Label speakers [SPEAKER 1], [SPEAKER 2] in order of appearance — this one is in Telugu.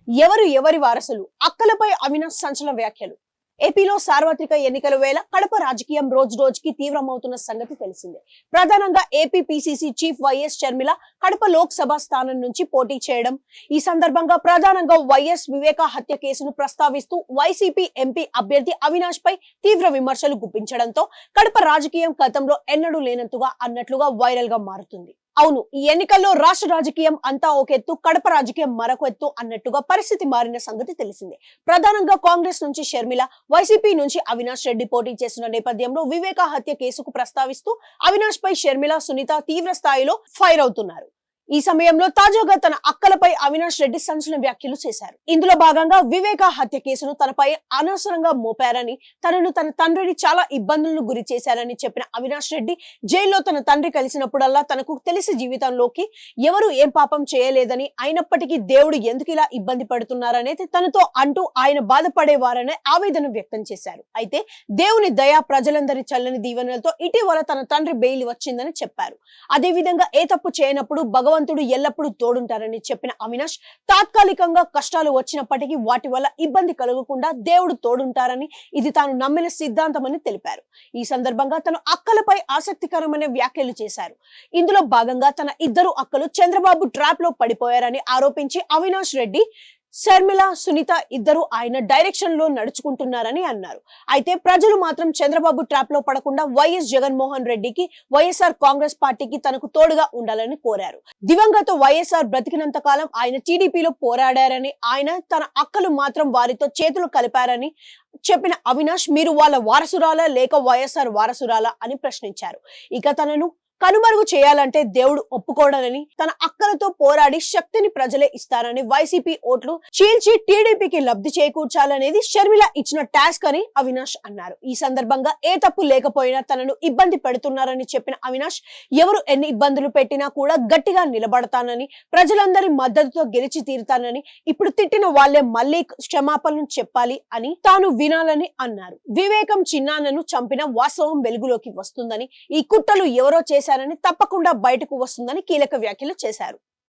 [SPEAKER 1] ఎవరు ఎవరి వారసులు? అక్కలపై అవినాష్ సంచలన వ్యాఖ్యలు. ఏపీలో సార్వత్రిక ఎన్నికల వేళ కడప రాజకీయం రోజు రోజుకి తీవ్రమవుతున్న సంగతి తెలిసిందే. ప్రధానంగా AP PCC chief YS Sharmila Kadapa Lok Sabha స్థానం నుంచి పోటీ చేయడం, ఈ సందర్భంగా ప్రధానంగా వైఎస్ వివేక హత్య కేసును ప్రస్తావిస్తూ వైసీపీ ఎంపీ అభ్యర్థి అవినాష్ పై తీవ్ర విమర్శలు గుప్పించడంతో కడప రాజకీయం గతంలో ఎన్నడూ లేనంతగా అన్నట్లుగా వైరల్ గా మారుతుంది. అవును, ఈ ఎన్నికల్లో రాష్ట్ర రాజకీయం అంతా ఒక ఎత్తు, కడప రాజకీయం మరొక ఎత్తు అన్నట్టుగా పరిస్థితి మారిన సంగతి తెలిసిందే. ప్రధానంగా కాంగ్రెస్ నుంచి షర్మిల, వైసీపీ నుంచి అవినాష్ రెడ్డి పోటీ చేస్తున్న నేపథ్యంలో వివేక హత్య కేసుకు ప్రస్తావిస్తూ అవినాష్ పై షర్మిల, సునీత తీవ్ర స్థాయిలో ఫైర్ అవుతున్నారు. ఈ సమయంలో తాజాగా తన అక్కలపై అవినాష్ రెడ్డి సంచలన వ్యాఖ్యలు చేశారు. ఇందులో భాగంగా వివేక హత్య కేసును తనపై అనవసరంగా మోపారని, తనను తన తండ్రిని చాలా ఇబ్బందులను గురి చేశారని చెప్పిన అవినాష్ రెడ్డి, జైల్లో తన తండ్రి కలిసినప్పుడల్లా తనకు తెలిసి జీవితంలోకి ఎవరు ఏం పాపం చేయలేదని, అయినప్పటికీ దేవుడు ఎందుకు ఇలా ఇబ్బంది పడుతున్నారనేది తనతో అంటూ ఆయన బాధపడేవారనే ఆవేదన వ్యక్తం చేశారు. అయితే దేవుని దయ, ప్రజలందరి చల్లని దీవెనలతో ఇటీవల తన తండ్రి బెయిల్ వచ్చిందని చెప్పారు. అదే విధంగా ఏ తప్పు చేయనప్పుడు భగవంతుడు ఎల్లప్పుడూ తోడుంటారని చెప్పిన అవినాష్, తాత్కాలికంగా కష్టాలు వచ్చినప్పటికీ వాటి వల్ల ఇబ్బంది కలగకుండా దేవుడు తోడుంటారని ఇది తాను నమ్మిన సిద్ధాంతమని తెలిపారు. ఈ సందర్భంగా తన అక్కలపై ఆసక్తికరమైన వ్యాఖ్యలు చేశారు. ఇందులో భాగంగా తన ఇద్దరు అక్కలు చంద్రబాబు ట్రాప్ లో పడిపోయారని ఆరోపించి అవినాష్ రెడ్డి, షర్మిల, సునీత ఇద్దరు ఆయన డైరెక్షన్ లో నడుచుకుంటున్నారని అన్నారు. అయితే ప్రజలు మాత్రం చంద్రబాబు ట్రాప్ లో పడకుండా వైఎస్ జగన్మోహన్ రెడ్డికి, వైఎస్ఆర్ కాంగ్రెస్ పార్టీకి తనకు తోడుగా ఉండాలని కోరారు. దివంగత వైఎస్ఆర్ బ్రతికినంత కాలం ఆయన టీడీపీలో పోరాడారని, ఆయన తన అక్కలు మాత్రం వారితో చేతులు కలిపారని చెప్పిన అవినాష్, మీరు వాళ్ళ వారసురాలా లేక వైఎస్ఆర్ వారసురాలా అని ప్రశ్నించారు. ఇక తనను కనుమరుగు చేయాలంటే దేవుడు ఒప్పుకోడనని, తన అక్కలతో పోరాడి శక్తిని ప్రజలే ఇస్తారని, వైసీపీ ఓట్లు చీల్చి టీడీపీకి లబ్ధి చేకూర్చాలనేది షర్మిల ఇచ్చిన టాస్క్ అని అవినాష్ అన్నారు. ఈ సందర్భంగా ఏ తప్పు లేకపోయినా తనను ఇబ్బంది పెడుతున్నారని చెప్పిన అవినాష్, ఎవరు ఎన్ని ఇబ్బందులు పెట్టినా కూడా గట్టిగా నిలబడతానని, ప్రజలందరి మద్దతుతో గెలిచి తీరుతానని, ఇప్పుడు తిట్టిన వాళ్లే మళ్లీ క్షమాపణలు చెప్పాలి అని తాను వినాలని అన్నారు. వివేకం చిన్నాన్నను చంపిన వాస్తవం వెలుగులోకి వస్తుందని, ఈ కుట్రలు ఎవరో చేశారని తప్పకుండా బయటకు వస్తుందని కీలక వ్యాఖ్యలు చేశారు.